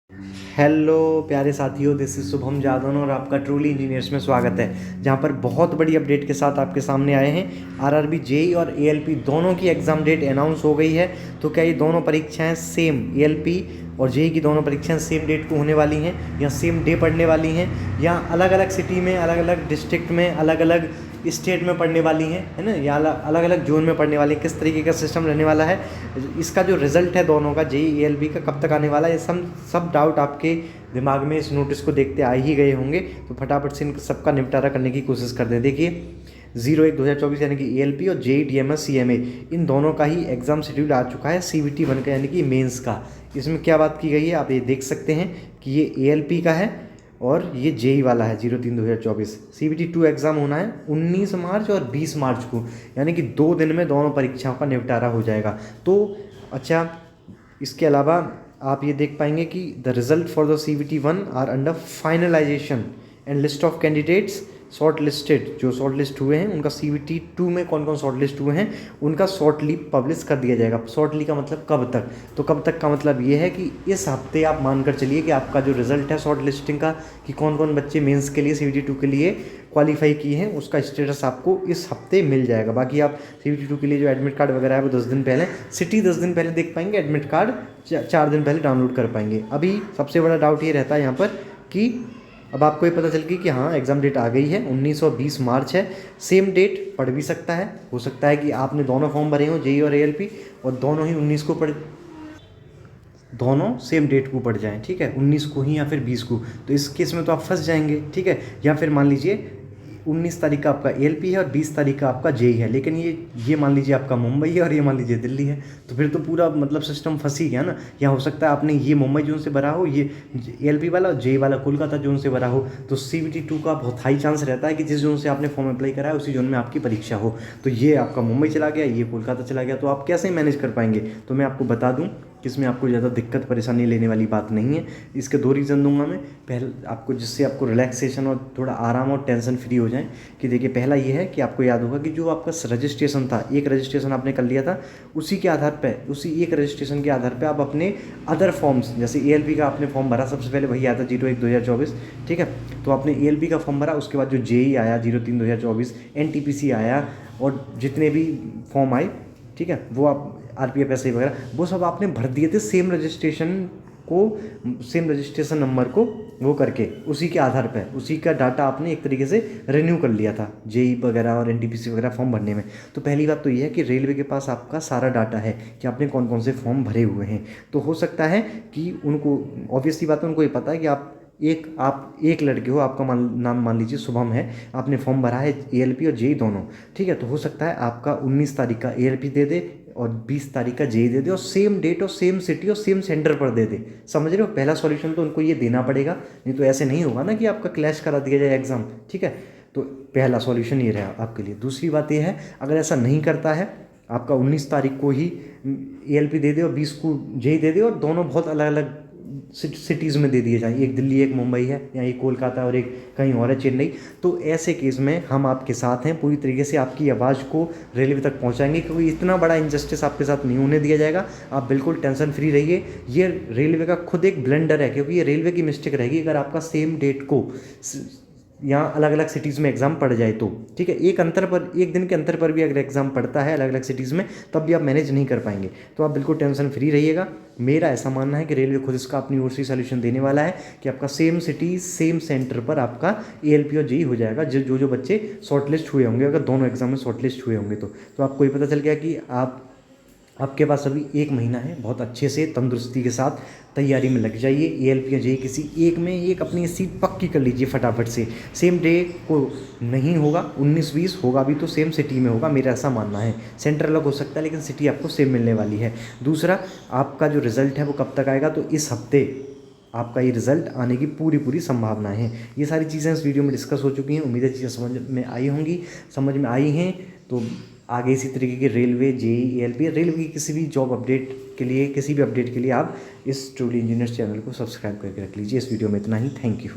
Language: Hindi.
हेलो प्यारे साथियों, दिस इज शुभम जादव और आपका ट्रूली इंजीनियर्स में स्वागत है, जहां पर बहुत बड़ी अपडेट के साथ आपके सामने आए हैं। आरआरबी जेई और एएलपी दोनों की एग्ज़ाम डेट अनाउंस हो गई है। तो क्या ये दोनों परीक्षाएं सेम, एएलपी और जेई की दोनों परीक्षाएं सेम डेट को होने वाली हैं या सेम डे पढ़ने वाली हैं, या अलग अलग सिटी में, अलग अलग डिस्ट्रिक्ट में, अलग अलग स्टेट में पढ़ने वाली हैं, है ना, या अलग अलग जोन में पढ़ने वाली हैं? किस तरीके का सिस्टम रहने वाला है, इसका जो रिजल्ट है दोनों का, जेई एएलपी का, कब तक आने वाला है, ये सब डाउट आपके दिमाग में इस नोटिस को देखते आ ही गए होंगे। तो फटाफट से इन सबका निपटारा करने की कोशिश कर दें। देखिए 01/2024 यानी कि एएलपी और जेई डीएमएस सीएमए इन दोनों का ही एग्ज़ाम शेड्यूल आ चुका है, सीबीटी 1 का यानी कि मेंस का। इसमें क्या बात की गई है आप ये देख सकते हैं कि ये एएलपी का है और ये जेई वाला है 03/2024। सीबीटी 2 एग्ज़ाम होना है 19 मार्च और 20 मार्च को, यानी कि 2 दिन में दोनों परीक्षाओं का निपटारा हो जाएगा। तो अच्छा, इसके अलावा आप ये देख पाएंगे कि the result for the CBT 1 are under finalisation and list of candidates short listed. जो शॉर्ट लिस्ट हुए हैं उनका सीबीटी 2 में कौन कौन शॉर्ट लिस्ट हुए हैं उनका शॉर्टली पब्लिश कर दिया जाएगा। शॉर्टली का मतलब कब तक, तो कब तक का मतलब ये है कि इस हफ्ते आप मानकर चलिए कि आपका जो रिजल्ट है शॉर्ट लिस्टिंग का, कि कौन कौन बच्चे मेंस के लिए सीबीटी 2 के लिए क्वालिफाई किए हैं, उसका स्टेटस आपको इस हफ्ते मिल जाएगा। बाकी आप सीबीटी 2 के लिए जो एडमिट कार्ड वगैरह है वो 10 दिन पहले, सिटी 10 दिन पहले देख पाएंगे, एडमिट कार्ड 4 दिन पहले डाउनलोड कर पाएंगे। अभी सबसे बड़ा डाउट ये रहता है यहाँ पर कि अब आपको ये पता चल गई कि हाँ एग्ज़ाम डेट आ गई है, 19 और 20 मार्च है। सेम डेट पढ़ भी सकता है, हो सकता है कि आपने दोनों फॉर्म भरे हों, जेई और एएलपी, और दोनों ही 19 को पढ़, दोनों सेम डेट को पड़ जाएं, ठीक है, 19 को ही या फिर 20 को। तो इस केस में तो आप फंस जाएंगे, ठीक है। या फिर मान लीजिए 19 तारीख का आपका एएलपी है और 20 तारीख का आपका जेई है, लेकिन ये मान लीजिए आपका मुंबई है और ये मान लीजिए दिल्ली है, तो फिर तो पूरा मतलब सिस्टम फंस ही गया ना। या हो सकता है आपने ये मुंबई जोन से भरा हो, ये एएलपी वाला और जेई वाला कोलकाता जोन से भरा हो, तो सीबीटी 2 का बहुत हाई चांस रहता है कि जिस जोन से आपने फॉर्म अप्लाई करा है उसी जोन में आपकी परीक्षा हो। तो ये आपका मुंबई चला गया, ये कोलकाता चला गया, तो आप कैसे मैनेज कर पाएंगे? तो मैं आपको बता दूँ कि इसमें आपको ज़्यादा दिक्कत परेशानी लेने वाली बात नहीं है। इसके 2 रीज़न दूंगा मैं। पहले आपको, जिससे आपको रिलैक्सेशन और थोड़ा आराम और टेंशन फ्री हो जाए, कि देखिए पहला ये है कि आपको याद होगा कि जो आपका रजिस्ट्रेशन था, एक रजिस्ट्रेशन आपने कर लिया था, उसी के आधार पर, उसी एक रजिस्ट्रेशन के आधार पर आप अपने अदर फॉर्म्स, जैसे एएलपी का आपने फॉर्म भरा, सबसे पहले वही आता 01/2024, ठीक है। तो आपने एएलपी का फॉर्म भरा, उसके बाद जो जेई आया 03/2024, एनटीपीसी आया और जितने भी फॉर्म आए, ठीक है, वो आप आरपीएफ एसआई वगैरह वो सब आपने भर दिए थे सेम रजिस्ट्रेशन को, सेम रजिस्ट्रेशन नंबर को वो करके, उसी के आधार पर उसी का डाटा आपने एक तरीके से रिन्यू कर लिया था जेई वगैरह और एनटीपीसी वगैरह फॉर्म भरने में। तो पहली बात तो ये है कि रेलवे के पास आपका सारा डाटा है कि आपने कौन कौन से फॉर्म भरे हुए हैं। तो हो सकता है कि उनको, ऑब्वियसली बात है, उनको ये पता है कि आप एक लड़के हो, आपका नाम मान लीजिए शुभम है, आपने फॉर्म भरा है एएलपी और जेई दोनों, ठीक है। तो हो सकता है आपका 19 तारीख का एएलपी दे दे और 20 तारीख का जेई दे दे, और सेम डेट और सेम सिटी और सेम सेंटर पर दे दे। समझ रहे हो? पहला सॉल्यूशन तो उनको ये देना पड़ेगा, नहीं तो ऐसे नहीं होगा ना कि आपका क्लैश करा दिया जाए एग्ज़ाम, ठीक है। तो पहला सॉल्यूशन ये रहा आपके लिए। दूसरी बात ये है, अगर ऐसा नहीं करता है, आपका 19 तारीख को ही एएलपी दे दे और 20 को जेई दे दे, और दोनों बहुत अलग अलग सिटीज़ में दे दिए जाए, एक दिल्ली एक मुंबई है, या एक कोलकाता और एक कहीं और है चेन्नई, तो ऐसे केस में हम आपके साथ हैं, पूरी तरीके से आपकी आवाज़ को रेलवे तक पहुंचाएंगे, क्योंकि इतना बड़ा इंजस्टिस आपके साथ नहीं होने दिया जाएगा। आप बिल्कुल टेंशन फ्री रहिए। ये रेलवे का खुद एक ब्लंडर है, क्योंकि ये रेलवे की मिस्टेक रहेगी अगर आपका सेम डेट को यहाँ अलग अलग सिटीज़ में एग्ज़ाम पड़ जाए तो, ठीक है। एक दिन के अंतर पर भी अगर एग्ज़ाम पड़ता है अलग अलग सिटीज़ में, तब भी आप मैनेज नहीं कर पाएंगे। तो आप बिल्कुल टेंशन फ्री रहिएगा। मेरा ऐसा मानना है कि रेलवे खुद इसका अपनी ओर से सॉल्यूशन देने वाला है कि आपका सेम सिटी सेम सेंटर पर आपका एएलपी और जेई हो जाएगा, जो बच्चे शॉर्टलिस्ट हुए होंगे, अगर दोनों एग्जाम में शॉर्टलिस्ट हुए होंगे। तो आपको ये पता चल गया कि आपके पास अभी 1 महीना है, बहुत अच्छे से तंदुरुस्ती के साथ तैयारी में लग जाइए। एएलपी या जेई किसी एक में एक अपनी सीट पक्की कर लीजिए फटाफट से। सेम डे को नहीं होगा, 19-20 होगा भी तो सेम सिटी में होगा, मेरा ऐसा मानना है। सेंटर अलग हो सकता है लेकिन सिटी आपको सेम मिलने वाली है। दूसरा, आपका जो रिज़ल्ट है वो कब तक आएगा, तो इस हफ्ते आपका ये रिज़ल्ट आने की पूरी संभावना है। ये सारी चीज़ें इस वीडियो में डिस्कस हो चुकी हैं, उम्मीद है चीज़ें समझ में आई हैं। तो आगे इसी तरीके की रेलवे, जेई, एएलपी, रेलवे की किसी भी जॉब अपडेट के लिए, किसी भी अपडेट के लिए आप इस ट्रूली इंजीनियर्स चैनल को सब्सक्राइब करके रख लीजिए। इस वीडियो में इतना ही। Thank you.